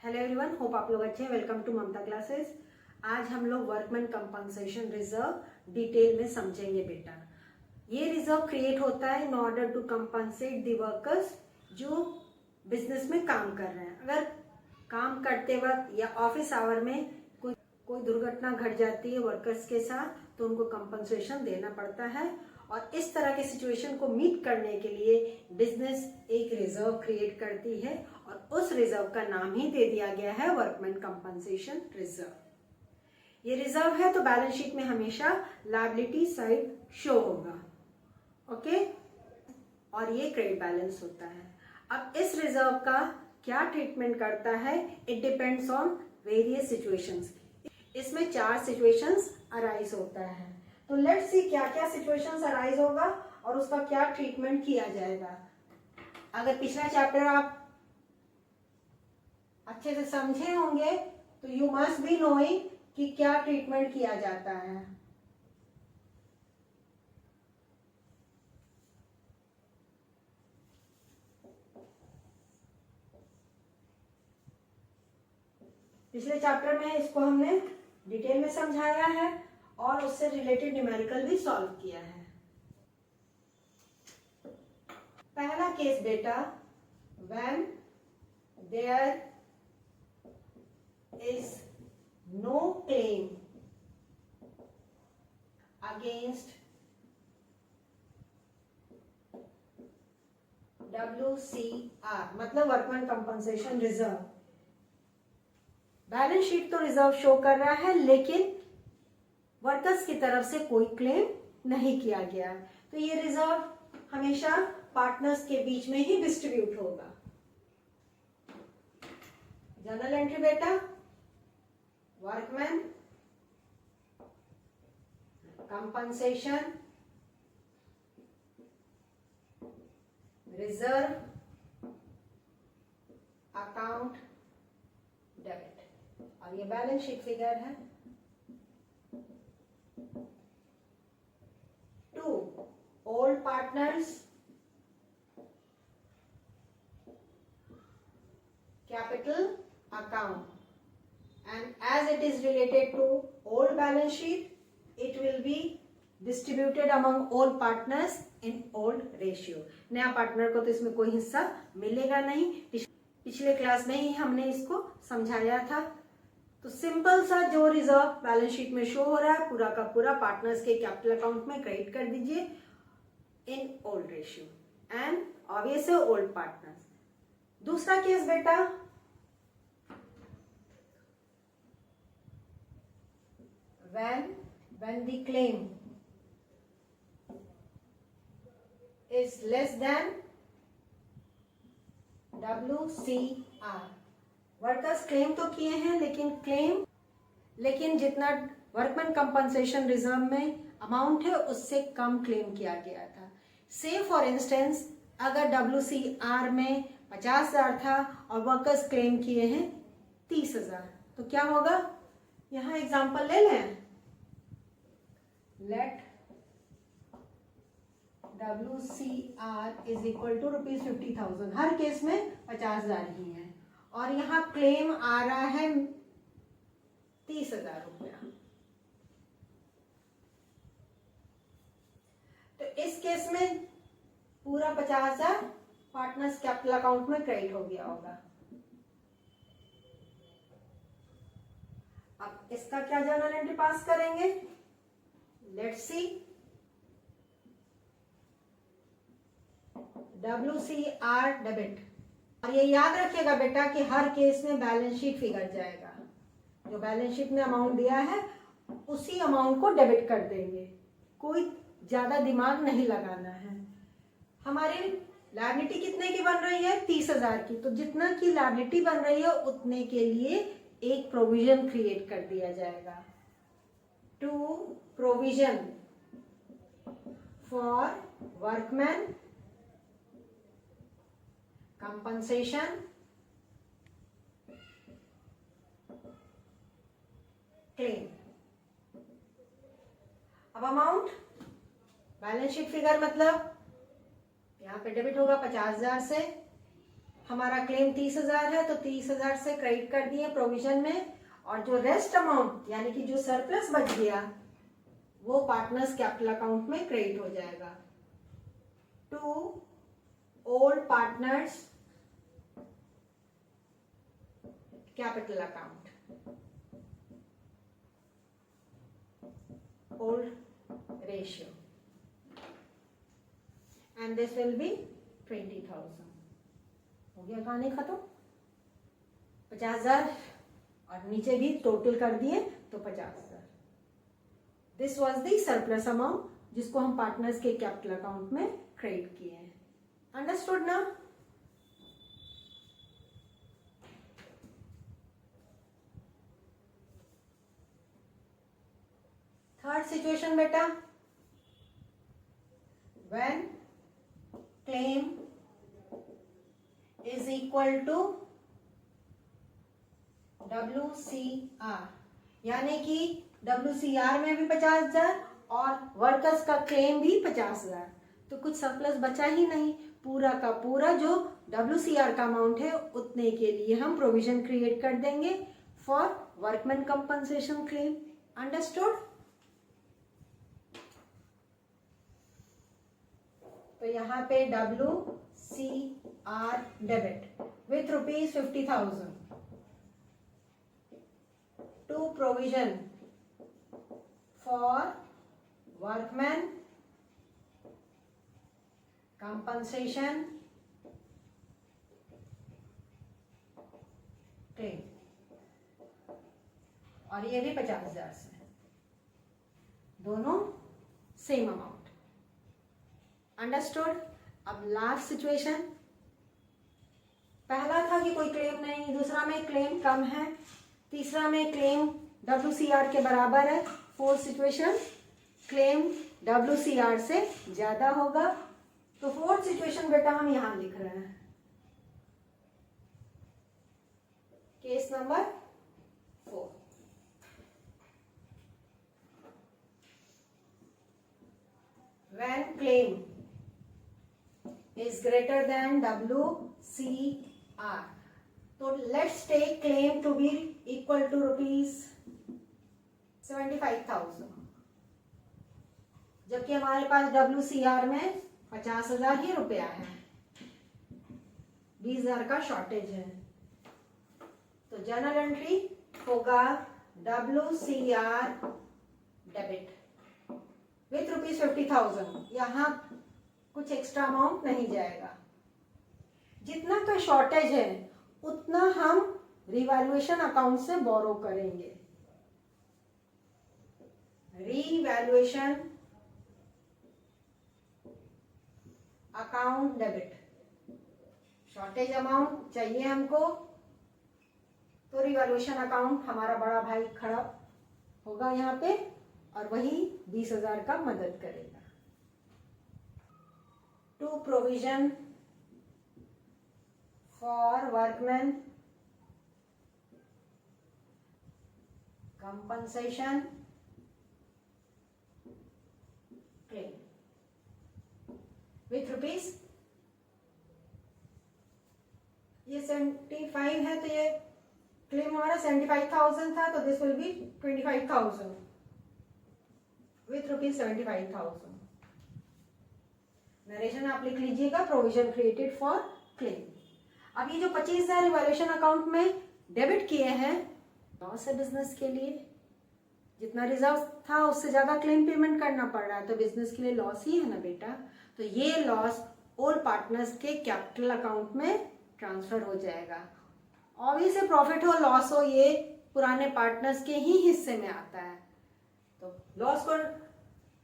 Hello everyone, hope आप लोग अच्छे हैं। Welcome to Mamta classes. आज हम लोग वर्कमैन कंपनसेशन रिजर्व डिटेल में समझेंगे बेटा। ये रिजर्व क्रिएट होता है in order to compensate the workers जो बिजनेस में काम कर रहे हैं। अगर काम करते वक्त या ऑफिस आवर में कोई दुर्घटना घट जाती है वर्कर्स के साथ, तो उनको कंपनसेशन देना पड़ता है। और इस तरह के सिचुएशन को मीट करने के लिए बिजनेस एक रिजर्व क्रिएट करती है और उस रिजर्व का नाम ही दे दिया गया है वर्कमैन कंपनसेशन रिजर्व। ये रिजर्व है तो बैलेंस शीट में हमेशा लायबिलिटी साइड शो होगा, ओके। और ये क्रेडिट बैलेंस होता है। अब इस रिजर्व का क्या ट्रीटमेंट करता है, it depends on various situations. इसमें 4 सिचुएशंस अराइज होता है। तो लेट्स सी क्या क्या सिचुएशंस अराइज होगा और उसका क्या ट्रीटमेंट किया जाएगा। अगर पिछला चैप्टर आप अच्छे से समझे होंगे तो यू मस्ट बी नोइंग कि क्या ट्रीटमेंट किया जाता है। पिछले चैप्टर में इसको हमने डिटेल में समझाया है और उससे रिलेटेड न्यूमेरिकल भी सॉल्व किया है। पहला केस बेटा, when there is no claim against WCR मतलब workman compensation reserve. Balance sheet तो रिजर्व शो कर रहा है लेकिन वर्कर्स की तरफ से कोई क्लेम नहीं किया गया है, तो ये रिजर्व हमेशा पार्टनर्स के बीच में ही डिस्ट्रीब्यूट होगा। जर्नल एंट्री बेटा, workman compensation reserve account debit, और ये बैलेंस शीट फिगर है। 2 old partners capital account, and as it is related to old balance sheet, it will be distributed among all partners in old ratio। नया partner को तो इसमें कोई हिस्सा मिलेगा नहीं। पिछले क्लास में ही हमने इसको समझाया था। तो सिंपल सा जो रिजर्व बैलेंस शीट में शो हो रहा है पूरा का पूरा पार्टनर्स के कैपिटल अकाउंट में क्रेडिट कर दीजिए इन old ratio and obviously old partners. दूसरा केस बेटा, when the claim is less than WCR। Workers claim तो किए हैं लेकिन जितना वर्कमैन कंपनसेशन रिजर्व में अमाउंट है उससे कम क्लेम किया गया था। से फॉर इंस्टेंस अगर WCR में 50,000 था और वर्कर्स क्लेम किए हैं 30,000, तो क्या होगा। यहाँ एग्जांपल ले लें। Let WCR is equal to ₹50,000। हर केस में 50,000 ही है और यहाँ क्लेम आ रहा है 30,000 रुपया। तो इस केस में पूरा 50,000 पार्टनर्स कैपिटल अकाउंट में क्रेडिट हो गया होगा। अब इसका क्या जर्नल एंट्री पास करेंगे, लेट्स सी। WCR डेबिट, और ये याद रखिएगा बेटा कि हर केस में बैलेंस शीट फिगर जाएगा। जो बैलेंस शीट में अमाउंट दिया है उसी अमाउंट को डेबिट कर देंगे, कोई ज्यादा दिमाग नहीं लगाना है। हमारी लायबिलिटी कितने की बन रही है, 30,000 की, तो जितना की लायबिलिटी बन रही है उतने के लिए एक प्रोविजन क्रिएट कर दिया जाएगा। To provision for workman compensation claim. अब अमाउंट बैलेंस शीट फिगर मतलब यहाँ पे डेबिट होगा 50,000 से हमारा क्लेम 30,000 है तो 30,000 से क्रेडिट कर दिए प्रोविजन में, और जो रेस्ट अमाउंट यानी कि जो सरप्लस बच गया वो पार्टनर्स कैपिटल अकाउंट में क्रेडिट हो जाएगा to old partners capital account, old ratio, and this will be 20,000। हो गया कहानी खत्म। 50,000 और नीचे भी टोटल कर दिए तो 50,000। This was the surplus amount जिसको हम पार्टनर्स के कैपिटल अकाउंट में क्रेडिट किए हैं। अंडरस्टूड ना? थर्ड सिचुएशन बेटा, when claim is equal to WCR, यानी कि WCR में भी 50,000 और वर्कर्स का क्लेम भी 50,000, तो कुछ सरप्लस बचा ही नहीं। पूरा का पूरा जो WCR का अमाउंट है उतने के लिए हम प्रोविजन क्रिएट कर देंगे for workman compensation claim. Understood? तो यहाँ पे WCR debit with ₹50,000 to provision for workman compensation claim, और ये भी 50,000 से, दोनों सेम अमाउंट। अंडरस्टूड? अब लास्ट सिचुएशन, पहला था कि कोई क्लेम नहीं, दूसरा में क्लेम कम है, तीसरा में क्लेम WCR के बराबर है, फोर्थ सिचुएशन क्लेम WCR से ज्यादा होगा। तो फोर्थ सिचुएशन बेटा हम यहां लिख रहे हैं, case number 4। When claim is greater than WCR, तो let's take claim to be equal to ₹75,000, जबकि हमारे पास WCR में 50,000 ही रुपया है, 20,000 का शॉर्टेज है। तो जर्नल एंट्री होगा WCR डेबिट विथ ₹50,000। यहाँ कुछ एक्स्ट्रा अमाउंट नहीं जाएगा, जितना का शॉर्टेज है उतना हम रिवैल्यूएशन अकाउंट से बोरो करेंगे। Revaluation account debit, shortage amount चाहिए हमको, तो रिवैल्यूएशन अकाउंट हमारा बड़ा भाई खड़ा होगा यहाँ पे, और वही 20,000 का मदद करेगा। To provision for workman compensation claim with ₹, ये 75 है, तो ये क्लेम हमारा 75,000 था, तो this will B 25,000 with ₹75,000। Narration आप लिख लीजिएगा, प्रोविजन क्रिएटेड फॉर क्लेम। अब ये जो 25,000 रिवैल्यूएशन अकाउंट में डेबिट किए हैं, लॉस है बिजनेस के लिए, जितना रिजर्व था उससे ज्यादा क्लेम पेमेंट करना पड़ रहा है, तो बिजनेस के लिए लॉस ही है ना बेटा। तो ये लॉस ऑल पार्टनर्स के कैपिटल अकाउंट में ट्रांसफर हो जाएगा। ऑब्वियसली प्रॉफिट हो लॉस हो, ये पुराने पार्टनर्स के ही हिस्से में आता है। तो लॉस को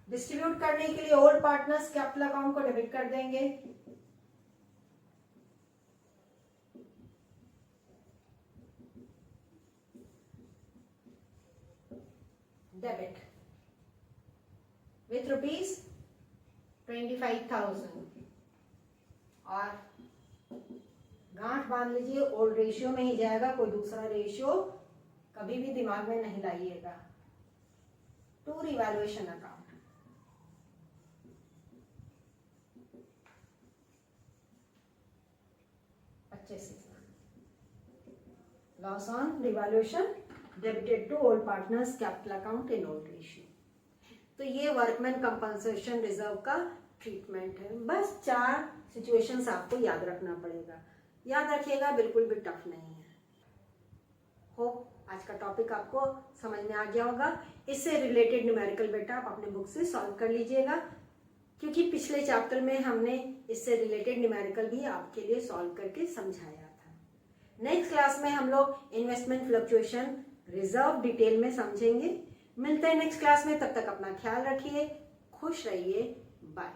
डिस्ट्रीब्यूट करने के लिए ओल्ड पार्टनर्स कैपिटल अकाउंट को डेबिट कर देंगे। डेबिट विथ ₹25,000, और गांठ बांध लीजिए, ओल्ड रेशियो में ही जाएगा, कोई दूसरा रेशियो कभी भी दिमाग में नहीं लाइएगा। To revaluation account, purchase loss on revolution debited to old partners capital account in old ratio. तो ये वर्कमैन कंपनसेशन रिजर्व का ट्रीटमेंट है। बस 4 सिचुएशंस आपको याद रखना पड़ेगा, याद रखिएगा, बिल्कुल भी टफ नहीं है। होप आज का टॉपिक आपको समझ में आ गया होगा। इससे रिलेटेड न्यूमेरिकल बेटा आप अपने बुक से सॉल्व कर लीजिएगा, क्योंकि पिछले चैप्टर में हमने इससे रिलेटेड न्यूमेरिकल भी आपके लिए सॉल्व करके समझाया था। नेक्स्ट क्लास में हम लोग इन्वेस्टमेंट फ्लक्चुएशन रिजर्व डिटेल में समझेंगे। मिलते हैं नेक्स्ट क्लास में, तब तक अपना ख्याल रखिए, खुश रहिए, बाय।